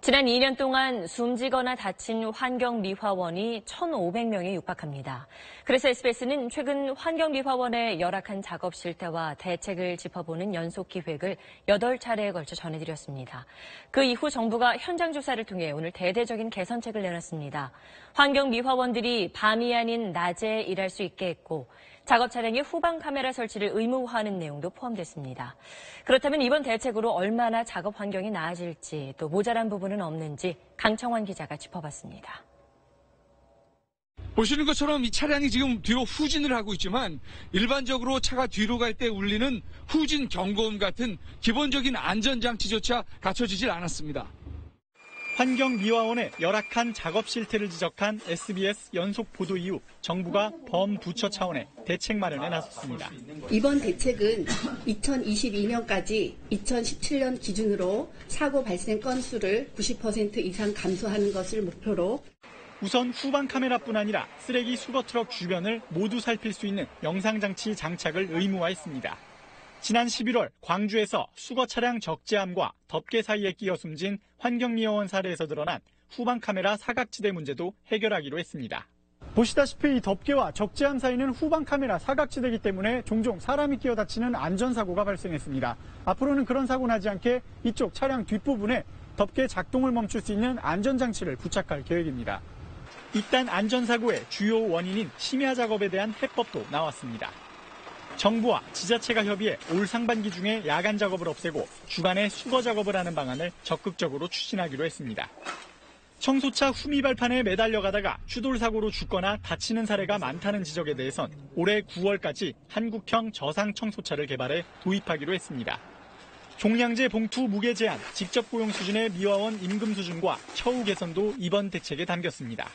지난 2년 동안 숨지거나 다친 환경미화원이 1,500명에 육박합니다. 그래서 SBS는 최근 환경미화원의 열악한 작업 실태와 대책을 짚어보는 연속 기획을 8차례에 걸쳐 전해드렸습니다. 그 이후 정부가 현장 조사를 통해 오늘 대대적인 개선책을 내놨습니다. 환경미화원들이 밤이 아닌 낮에 일할 수 있게 했고 작업 차량에 후방 카메라 설치를 의무화하는 내용도 포함됐습니다. 그렇다면 이번 대책으로 얼마나 작업 환경이 나아질지 또 모자란 부분은 없는지 강청환 기자가 짚어봤습니다. 보시는 것처럼 이 차량이 지금 뒤로 후진을 하고 있지만 일반적으로 차가 뒤로 갈 때 울리는 후진 경고음 같은 기본적인 안전장치조차 갖춰지질 않았습니다. 환경미화원의 열악한 작업 실태를 지적한 SBS 연속 보도 이후 정부가 범부처 차원의 대책 마련에 나섰습니다. 이번 대책은 2022년까지 2017년 기준으로 사고 발생 건수를 90% 이상 감소하는 것을 목표로 우선 후방 카메라뿐 아니라 쓰레기 수거트럭 주변을 모두 살필 수 있는 영상장치 장착을 의무화했습니다. 지난 11월 광주에서 수거 차량 적재함과 덮개 사이에 끼어 숨진 환경미화원 사례에서 드러난 후방 카메라 사각지대 문제도 해결하기로 했습니다. 보시다시피 이 덮개와 적재함 사이는 후방 카메라 사각지대이기 때문에 종종 사람이 끼어 다치는 안전사고가 발생했습니다. 앞으로는 그런 사고 나지 않게 이쪽 차량 뒷부분에 덮개 작동을 멈출 수 있는 안전장치를 부착할 계획입니다. 이딴 안전사고의 주요 원인인 심야 작업에 대한 해법도 나왔습니다. 정부와 지자체가 협의해 올 상반기 중에 야간 작업을 없애고 주간에 수거 작업을 하는 방안을 적극적으로 추진하기로 했습니다. 청소차 후미 발판에 매달려 가다가 추돌 사고로 죽거나 다치는 사례가 많다는 지적에 대해선 올해 9월까지 한국형 저상 청소차를 개발해 도입하기로 했습니다. 종량제 봉투 무게 제한, 직접 고용 수준의 미화원 임금 수준과 처우 개선도 이번 대책에 담겼습니다.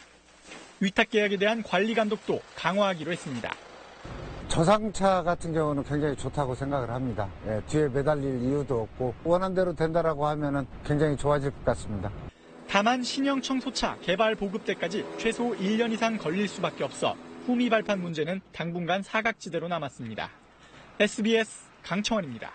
위탁 계약에 대한 관리 감독도 강화하기로 했습니다. 저상차 같은 경우는 굉장히 좋다고 생각을 합니다. 뒤에 매달릴 이유도 없고 원한대로 된다라고 하면은 굉장히 좋아질 것 같습니다. 다만 신형 청소차 개발 보급 때까지 최소 1년 이상 걸릴 수밖에 없어 후미 발판 문제는 당분간 사각지대로 남았습니다. SBS 강청원입니다.